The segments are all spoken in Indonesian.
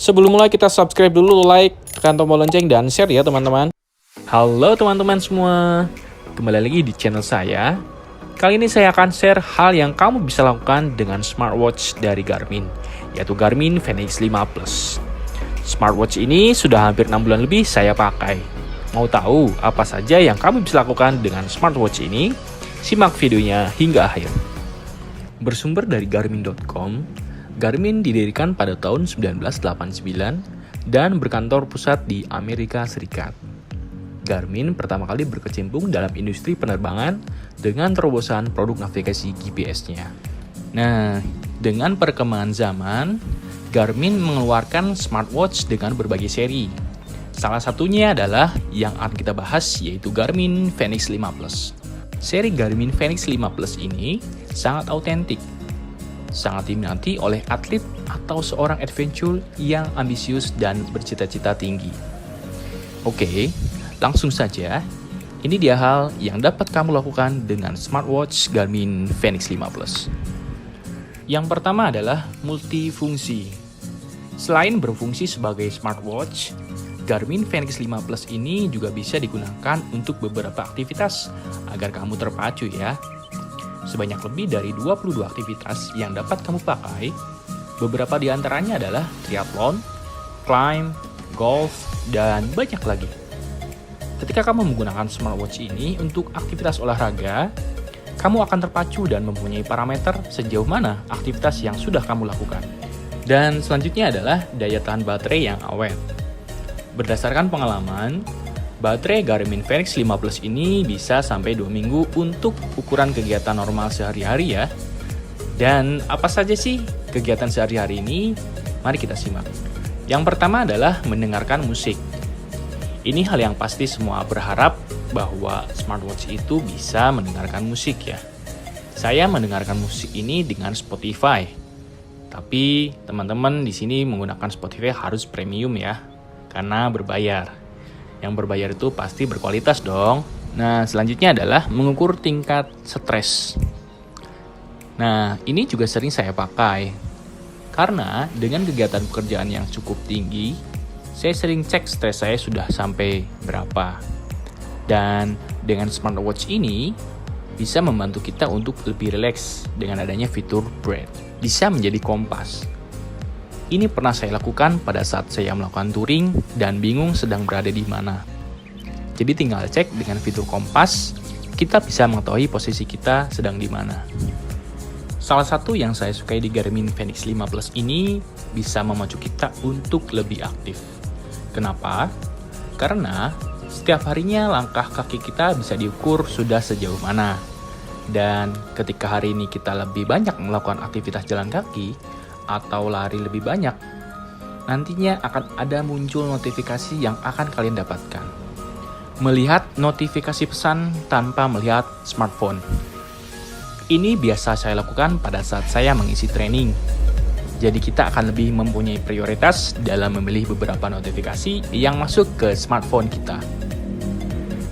Sebelum mulai kita subscribe dulu, like, tekan tombol lonceng, dan share ya teman-teman. Halo teman-teman semua, kembali lagi di channel saya. Kali ini saya akan share hal yang kamu bisa lakukan dengan smartwatch dari Garmin, yaitu Garmin Fenix 5 Plus. Smartwatch ini sudah hampir 6 bulan lebih saya pakai. Mau tahu apa saja yang kamu bisa lakukan dengan smartwatch ini? Simak videonya hingga akhir. Bersumber dari Garmin.com, Garmin didirikan pada tahun 1989 dan berkantor pusat di Amerika Serikat. Garmin pertama kali berkecimpung dalam industri penerbangan dengan terobosan produk navigasi GPS-nya. Nah, dengan perkembangan zaman, Garmin mengeluarkan smartwatch dengan berbagai seri. Salah satunya adalah yang akan kita bahas, yaitu Garmin Fenix 5 Plus. Seri Garmin Fenix 5 Plus ini sangat autentik, sangat diminati oleh atlet atau seorang adventure yang ambisius dan bercita-cita tinggi. Oke, langsung saja. Ini dia hal yang dapat kamu lakukan dengan smartwatch Garmin Fenix 5 Plus. Yang pertama adalah multifungsi. Selain berfungsi sebagai smartwatch, Garmin Fenix 5 Plus ini juga bisa digunakan untuk beberapa aktivitas agar kamu terpacu ya. Sebanyak lebih dari 22 aktivitas yang dapat kamu pakai. Beberapa di antaranya adalah triathlon, climb, golf, dan banyak lagi. Ketika kamu menggunakan smartwatch ini untuk aktivitas olahraga, kamu akan terpacu dan mempunyai parameter sejauh mana aktivitas yang sudah kamu lakukan. Dan selanjutnya adalah daya tahan baterai yang awet. Berdasarkan pengalaman, baterai Garmin Fenix 5 Plus ini bisa sampai 2 minggu untuk ukuran kegiatan normal sehari-hari ya. Dan apa saja sih kegiatan sehari-hari ini? Mari kita simak. Yang pertama adalah mendengarkan musik. Ini hal yang pasti semua berharap bahwa smartwatch itu bisa mendengarkan musik ya. Saya mendengarkan musik ini dengan Spotify. Tapi teman-teman di sini menggunakan Spotify harus premium ya, karena berbayar. Yang berbayar itu pasti berkualitas dong. Nah, selanjutnya adalah mengukur tingkat stres. Nah, ini juga sering saya pakai. Karena dengan kegiatan pekerjaan yang cukup tinggi, saya sering cek stres saya sudah sampai berapa. Dan dengan smartwatch ini, bisa membantu kita untuk lebih rileks dengan adanya fitur breath. Bisa menjadi kompas. Ini pernah saya lakukan pada saat saya melakukan touring dan bingung sedang berada di mana. Jadi tinggal cek dengan fitur kompas, kita bisa mengetahui posisi kita sedang di mana. Salah satu yang saya sukai di Garmin Fenix 5 Plus ini bisa memacu kita untuk lebih aktif. Kenapa? Karena setiap harinya langkah kaki kita bisa diukur sudah sejauh mana. Dan ketika hari ini kita lebih banyak melakukan aktivitas jalan kaki, atau lari lebih banyak, nantinya akan ada muncul notifikasi yang akan kalian dapatkan. Melihat notifikasi pesan tanpa melihat smartphone. Ini biasa saya lakukan pada saat saya mengisi training. Jadi kita akan lebih mempunyai prioritas dalam memilih beberapa notifikasi yang masuk ke smartphone kita.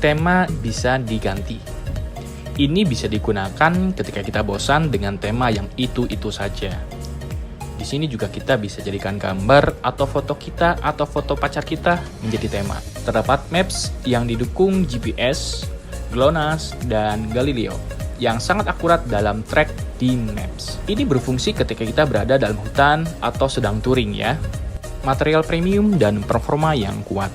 Tema bisa diganti. Ini bisa digunakan ketika kita bosan dengan tema yang itu-itu saja. Di sini juga kita bisa jadikan gambar atau foto kita atau foto pacar kita menjadi tema. Terdapat maps yang didukung GPS, GLONASS, dan Galileo yang sangat akurat dalam track di Maps. Ini berfungsi ketika kita berada dalam hutan atau sedang touring ya. Material premium dan performa yang kuat.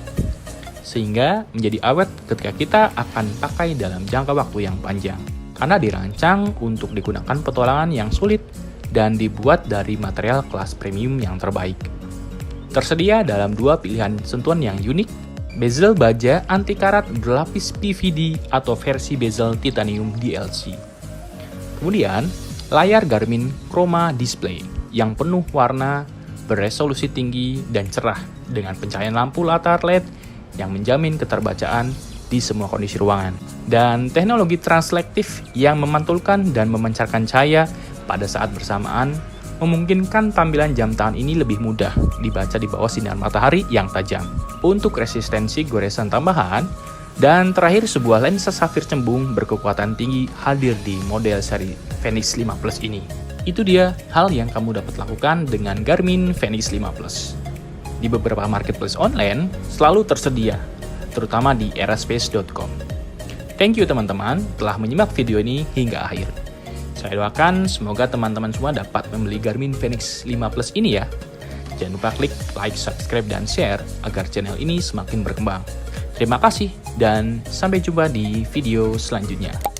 Sehingga menjadi awet ketika kita akan pakai dalam jangka waktu yang panjang. Karena dirancang untuk digunakan petualangan yang sulit dan dibuat dari material kelas premium yang terbaik. Tersedia dalam 2 pilihan sentuhan yang unik, bezel baja anti karat berlapis PVD atau versi bezel titanium DLC. Kemudian, layar Garmin Chroma Display yang penuh warna, beresolusi tinggi dan cerah dengan pencahayaan lampu latar LED yang menjamin keterbacaan di semua kondisi ruangan. Dan teknologi translektif yang memantulkan dan memancarkan cahaya pada saat bersamaan memungkinkan tampilan jam tangan ini lebih mudah dibaca di bawah sinar matahari yang tajam. Untuk resistensi goresan tambahan, dan terakhir sebuah lensa safir cembung berkekuatan tinggi hadir di model seri Fenix 5 Plus ini. Itu dia hal yang kamu dapat lakukan dengan Garmin Fenix 5 Plus. di beberapa marketplace online selalu tersedia, terutama di eraspace.com. Thank you teman-teman telah menyimak video ini hingga akhir. Saya doakan semoga teman-teman semua dapat membeli Garmin Fenix 5 Plus ini ya. Jangan lupa klik like, subscribe, dan share agar channel ini semakin berkembang. Terima kasih dan sampai jumpa di video selanjutnya.